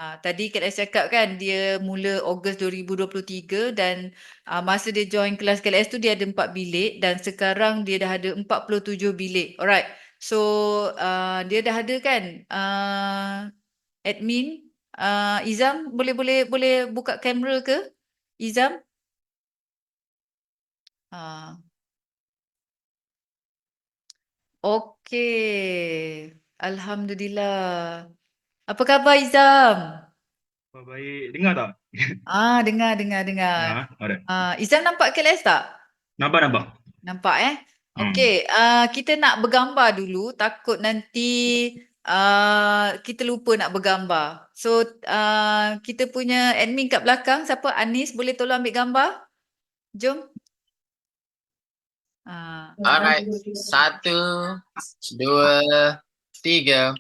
Tadi Kak LS cakap kan dia mula Ogos 2023 dan masa dia join kelas KLS tu dia ada 4 bilik dan sekarang dia dah ada 47 bilik. Alright. So dia dah ada kan admin Izam boleh buka kamera ke? Izam? Okey. Alhamdulillah. Apa khabar Izam? Baik, dengar tak? Dengar. Alright. Izam nampak KLS tak? Nampak. Nampak Hmm. Okey, kita nak bergambar dulu. Takut nanti kita lupa nak bergambar. So, kita punya admin kat belakang, siapa? Anis, boleh tolong ambil gambar? Jom. Alright, 1, 2, 3.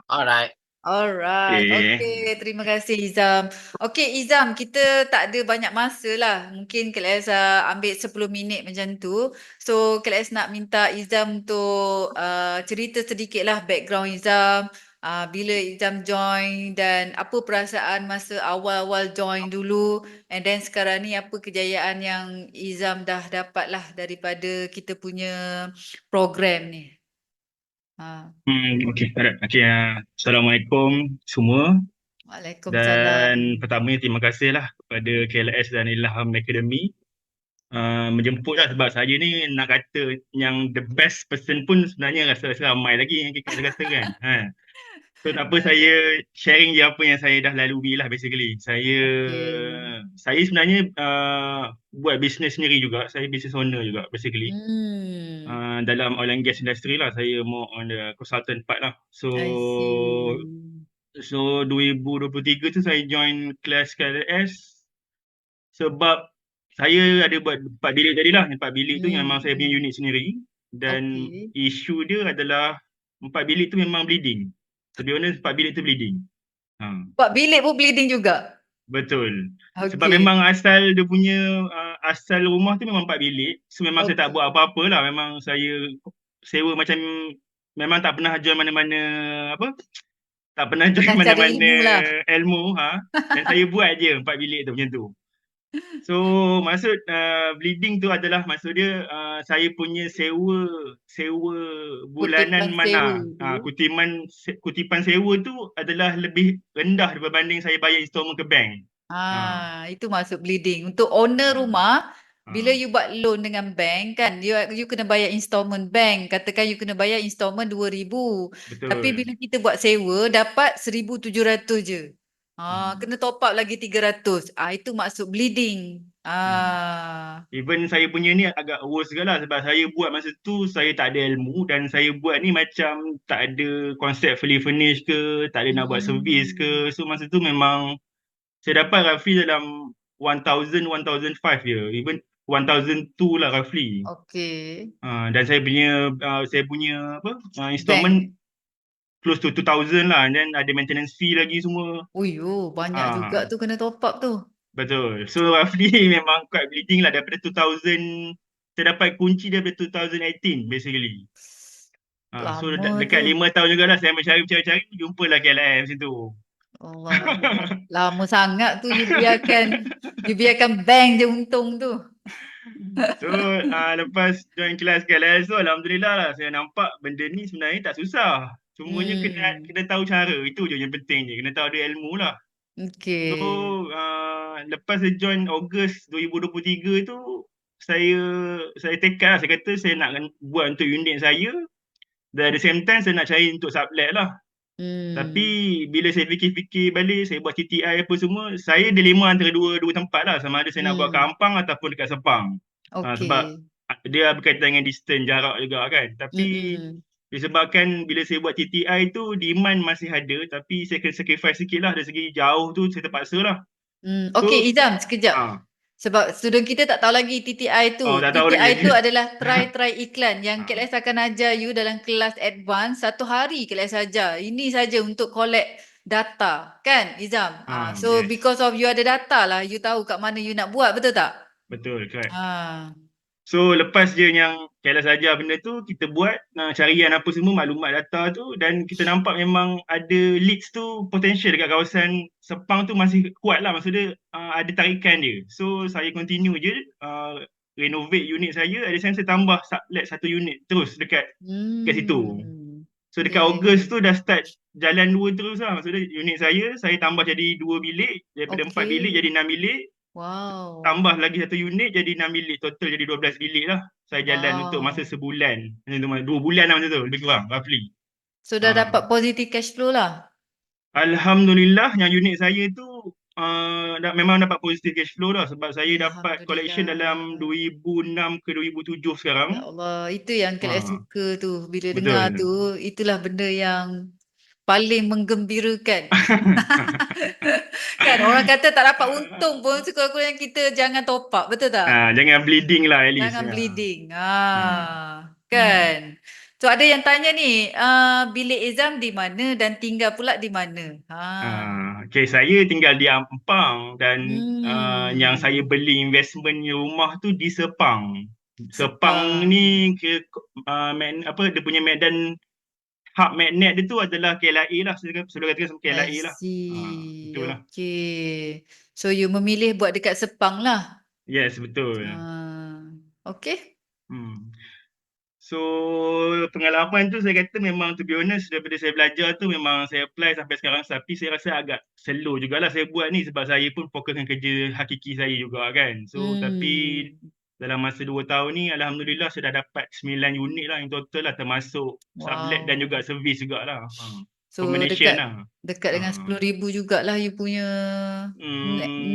Alright. Alright, Okay. okay. Terima kasih Izam. Okay Izam, kita tak ada banyak masa lah. Mungkin KLS ambil 10 minit macam tu. So KLS nak minta Izam untuk cerita sedikit lah background Izam. Bila Izam join dan apa perasaan masa awal-awal join dulu. And then sekarang ni apa kejayaan yang Izam dah dapat lah daripada kita punya program ni. Okay. Alright. Okay. Assalamualaikum semua. Waalaikumsalam. Dan pertamanya terima kasih lah kepada KLS dan Ilham Academy menjemput lah, sebab saya ni nak kata yang the best person pun sebenarnya rasa ramai lagi yang kita kata kan. So tak apa, saya sharing je apa yang saya dah lalui lah basically. Okay. Saya sebenarnya buat bisnes sendiri juga. Saya business owner juga basically. Dalam oil and gas industry lah. Saya more on the consultant part lah. I see. So 2023 tu saya join kelas KLS sebab saya ada buat 4 bilik tadi lah. 4 bilik tu memang saya punya unit sendiri. Dan Okay. isu dia adalah 4 bilik tu memang bleeding. To be honest, 4 bilik tu bleeding. Buat bilik pun bleeding juga. Betul. Sebab Okay. memang asal dia punya asal rumah tu memang 4 bilik. So memang saya tak Okay. buat apa-apa lah. Memang saya sewa macam, memang tak pernah join mana-mana apa? Tak pernah join Pernah cari mana-mana ilmu lah. ilmu. Dan saya buat je 4 bilik tu macam tu. So maksud bleeding tu adalah maksud dia saya punya sewa bulanan Kutipan sewa mana. tu. Kutipan sewa tu adalah lebih rendah berbanding saya bayar installment ke bank. Itu masuk bleeding. Untuk owner Ah, rumah, bila ah, you buat loan dengan bank kan, you kena bayar installment bank. Katakan you kena bayar installment 2,000. Tapi betul. bila kita buat sewa, dapat 1,700 je. Hmm. Kena top up lagi 300. Itu masuk bleeding. Hmm. Even saya punya ni agak worse juga lah, sebab saya buat masa tu saya tak ada ilmu dan saya buat ni macam tak ada konsep fully furnish ke, tak ada nak buat servis ke. So masa tu memang saya dapat roughly dalam 1,000 je, even 1,002 lah roughly. Okay. Dan saya punya apa installment Bank. close to 2,000 lah, and then ada maintenance fee lagi semua. Banyak juga Ah tu kena top up tu. Betul. So roughly memang quite bleeding lah daripada 2000. Saya dapat kunci daripada 2018 basically. So Lama tu. dekat 5 tahun juga lah saya mencari-cari, jumpalah KLM situ. Allah Allah. Lama sangat tu you biarkan bank je untung tu. So lepas join kelas KLS tu, Alhamdulillah lah saya nampak benda ni sebenarnya tak susah. Semuanya kena tahu cara. Itu je yang penting je. Kena tahu ada ilmu lah. So Okay. lepas saya join Ogos 2023 tu, saya tekad lah. Saya kata saya nak buat untuk unit saya, dan at the same time saya nak cari untuk sublet lah. Tapi bila saya fikir-fikir balik, saya buat TTI apa semua, saya dilema antara dua tempat lah. Sama ada saya nak buat kat Ampang ataupun dekat Sepang. Sebab Okay. dia berkaitan dengan distance, jarak juga kan. Tapi disebabkan bila saya buat TTI tu, demand masih ada. Tapi saya kena sacrifice sikit lah. Dari segi jauh tu, saya terpaksa lah. Okay So, Izam, sekejap. ah, Sebab student kita tak tahu lagi TTI tu. tak tahu lagi. TTI tu adalah try iklan yang KLS akan ajar you dalam kelas advance. 1 hari KLS ajar. Ini saja untuk collect data. Kan Izam? So Yes. because of you ada data lah, you tahu kat mana you nak buat, betul tak? Betul, correct. So lepas je yang Kailash ajar benda tu, kita buat carian apa semua, maklumat data tu, dan kita nampak memang ada leads tu potential dekat kawasan Sepang tu masih kuat lah, maksudnya ada tarikan dia. So saya continue je renovate unit saya, ada saya tambah sublet 1 unit terus dekat situ. So dekat Ogos tu dah start jalan 2 terus lah, maksudnya unit saya tambah jadi 2 bilik, daripada 4 bilik jadi 6 bilik. Wow. Tambah lagi 1 unit jadi 6 bilik, total jadi 12 bilik lah. Saya jalan untuk masa sebulan. Macam tu, 2 bulan lah macam tu, lebih kurang, roughly. So dah dapat positive cash flow lah. Alhamdulillah yang unit saya tu memang dapat positive cash flow lah, sebab saya dapat collection dalam 2006 ke 2007 sekarang. Ya Allah, itu yang KLS suka tu. Bila Betul. dengar tu, itulah benda yang paling menggembirakan. Kan orang kata tak dapat untung pun, sekurang-kurangnya kita jangan top up, betul tak? Jangan bleeding lah at least. Jangan bleeding. Kan. So ada yang tanya ni, bilik Izam di mana dan tinggal pula di mana? Okay, saya tinggal di Ampang dan yang saya beli investment rumah tu di Sepang. Sepang ni dia punya medan hub magnet dia tu adalah KLIA lah, sudah katakan sama KLIA lah. Itulah. Okay. So you memilih buat dekat Sepang lah. Yes, betul. Okay. So pengalaman tu saya kata memang, to be honest, daripada saya belajar tu memang saya apply sampai sekarang, tapi saya rasa agak slow jugalah saya buat ni, sebab saya pun fokuskan kerja hakiki saya juga kan. So tapi dalam masa 2 tahun ni alhamdulillah saya dah dapat 9 unit lah in total lah, termasuk sublet dan juga servis jugalah. So dekat dengan 10,000 jugalah you punya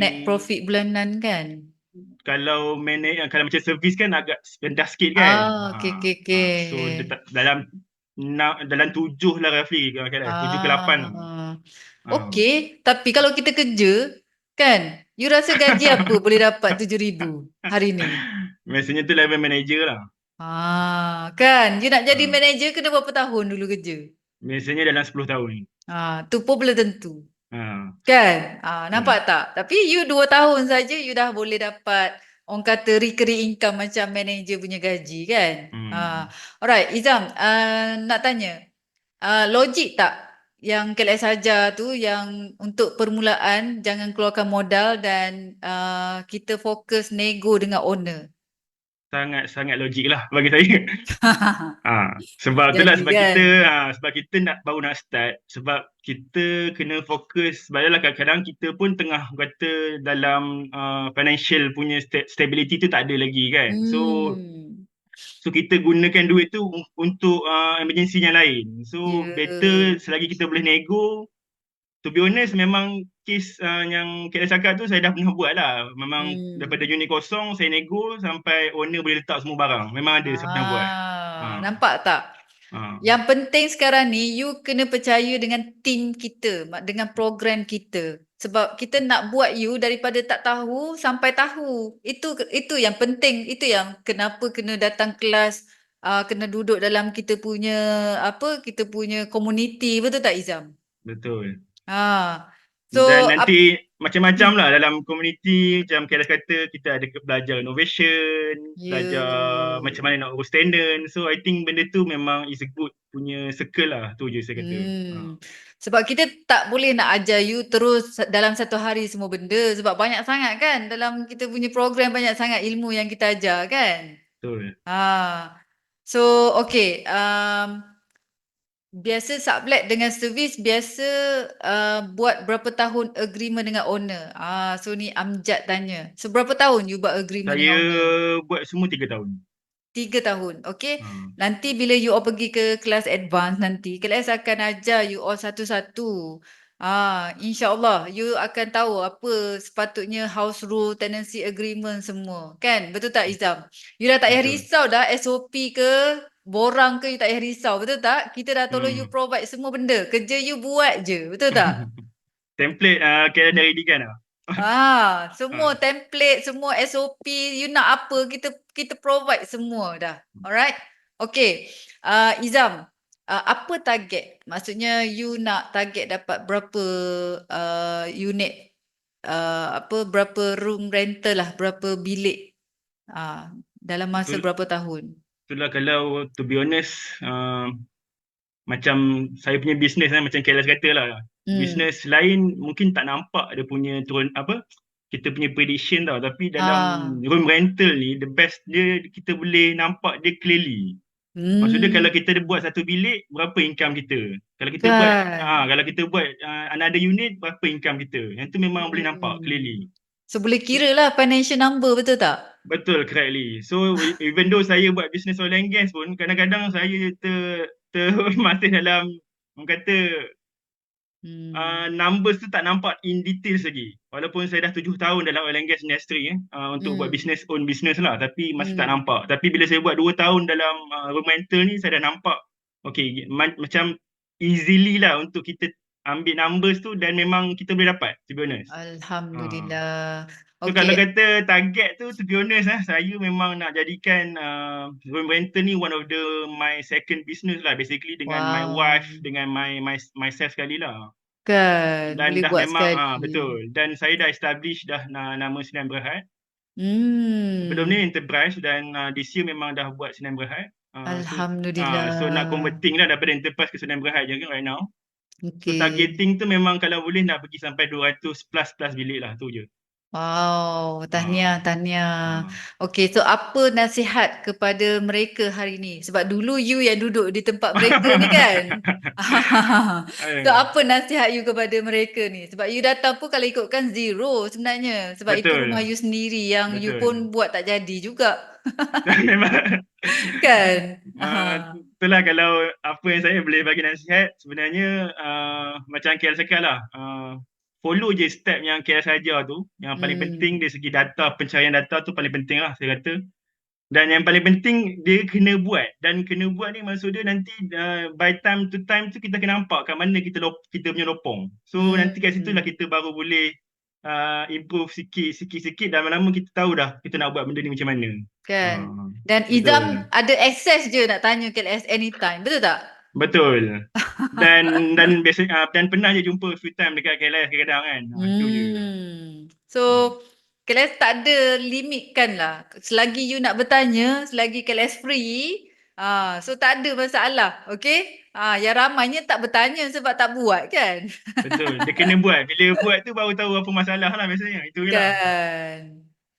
net profit bulanan kan? Kalau macam servis kan agak rendah sikit kan. Okay. So dalam 7 lah roughly, 7 ke 8 lah. Okay, tapi kalau kita kerja kan, you rasa gaji apa boleh dapat 7,000 hari ni? Biasanya tu level manager lah. Kan, you nak jadi manager kena berapa tahun dulu kerja? Biasanya dalam 10 tahun. Tu pun belum tentu. Kan? Nampak tak? Tapi you 2 tahun saja you dah boleh dapat orang kata recurring income macam manager punya gaji kan? Alright, Izam, nak tanya. Logik tak yang KLS ajar tu yang untuk permulaan jangan keluarkan modal dan kita fokus nego dengan owner? Sangat logik lah bagi saya. Sebab itulah sebab kita baru nak start, sebab kita kena fokus, sebab kadang-kadang kita pun tengah kata dalam financial punya stability tu tak ada lagi kan. So kita gunakan duit tu untuk emergency yang lain. So better selagi kita boleh nego. To be honest, memang kes yang KLS cakap tu saya dah pernah buat lah. Memang daripada unit kosong saya nego sampai owner boleh letak semua barang. Memang ada saya pernah buat. Nampak tak? Yang penting sekarang ni you kena percaya dengan team kita, dengan program kita. Sebab kita nak buat you daripada tak tahu sampai tahu. Itu yang penting. Itu yang kenapa kena datang kelas, kena duduk dalam kita punya kita punya community. Betul tak Izam? Betul. So dan nanti macam-macam lah dalam community. Macam KLS kata, kita ada belajar innovation, belajar macam mana nak urus tenant. So I think benda tu memang is a good punya circle lah. Tu je saya kata. Sebab kita tak boleh nak ajar you terus dalam satu hari semua benda. Sebab banyak sangat kan dalam kita punya program, banyak sangat ilmu yang kita ajar kan. Betul. So okay, biasa sublet dengan servis biasa buat berapa tahun agreement dengan owner? So ni Amjad tanya. So berapa tahun you buat agreement dengan owner? Saya buat semua 3 tahun. 3 tahun, okay. Nanti bila you all pergi ke kelas advance nanti, kelas akan ajar you all satu-satu. InsyaAllah you akan tahu apa sepatutnya house rule, tenancy agreement semua. Kan? Betul tak Izam? You dah tak payah risau dah SOP ke borang ke, you tak payah risau. Betul tak? Kita dah tolong you provide semua benda. Kerja you buat je. Betul tak? Template kira dah ready kan? Semua template, semua SOP, you nak apa kita provide semua dah. Alright? Okay. Izam, apa target? Maksudnya you nak target dapat berapa unit, berapa room rental lah, berapa bilik Dalam masa Betul. berapa tahun? Itulah kalau to be honest, macam saya punya bisnes macam Kailash kata lah. Bisnes lain mungkin tak nampak dia punya turun apa kita punya prediction tau, tapi dalam room rental ni the best dia kita boleh nampak dia clearly. Maksudnya kalau kita buat satu bilik berapa income kita. Kalau kita buat Kan. kalau kita buat another unit berapa income kita. Yang tu memang boleh nampak clearly. So boleh kira lah financial number, betul tak? Betul, correctly. So even though saya buat business oil and gas pun kadang-kadang saya masih dalam orang kata numbers tu tak nampak in details lagi. Walaupun saya dah 7 tahun dalam oil and gas industry untuk buat business own business lah, tapi masih tak nampak. Tapi bila saya buat 2 tahun dalam room rental ni, saya dah nampak okay, macam easily lah untuk kita ambil numbers tu dan memang kita boleh dapat, to be honest. Alhamdulillah. So kalau kata target tu, to be honest saya memang nak jadikan room rental ni one of my second business lah, basically dengan my wife, dengan myself sekali lah. Kan, Dan boleh dah buat memang sekali. betul. Dan saya dah establish dah nama Sinan Berhad. Sebelum ni Enterprise dan this year memang dah buat Sinan Berhad. Alhamdulillah. So nak converting lah daripada Enterprise ke Sinan Berhad je right now. So Okay. targeting tu memang kalau boleh nak pergi sampai 200 plus bilik lah, tu je. Wow, tahniah. Okay, so apa nasihat kepada mereka hari ni? Sebab dulu you yang duduk di tempat mereka ni kan? So apa nasihat you kepada mereka ni? Sebab you datang pun kalau ikutkan zero sebenarnya. Sebab itu rumah you sendiri yang you pun buat tak jadi juga. Memang. Kan? Itulah kalau apa yang saya boleh bagi nasihat sebenarnya macam KL cakap lah, follow je step yang KL saja tu. Yang paling penting dari segi data, pencarian data tu paling penting lah saya kata. Dan yang paling penting dia kena buat. Dan kena buat ni maksud dia nanti by time to time tu kita kena nampak kat mana kita punya lopong. So nanti kat situ lah kita baru boleh improve sikit-sikit dan lama-lama kita tahu dah kita nak buat benda ni macam mana. Kan. Dan Izam ada access je nak tanya KLS anytime. Betul tak? Betul. Dan biasa dan pernah je jumpa few time dekat KLS kadang-kadang kan. Itu je. So KLS tak ada limit kan lah. Selagi you nak bertanya, selagi KLS free, so tak ada masalah. Okay? Yang ramainya tak bertanya sebab tak buat kan? Betul. Dia kena buat. Bila buat tu baru tahu apa masalah lah biasanya. Itu je lah. Kan.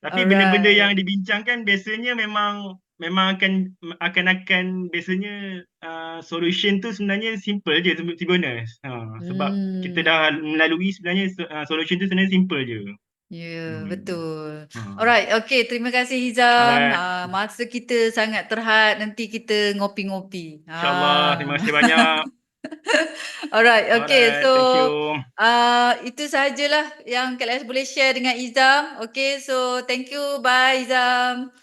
Tapi benda-benda yang dibincangkan biasanya memang akan biasanya solution tu sebenarnya simple je, to be honest. Sebab kita dah melalui sebenarnya solution tu sebenarnya simple je. Ya, betul. Alright, okay. Terima kasih Hizam. Masa kita sangat terhad. Nanti kita ngopi-ngopi. InsyaAllah. Terima kasih banyak. Alright, okay. So, thank you. itu sahajalah yang KLS boleh share dengan Izam. Okay, so thank you. Bye Izam.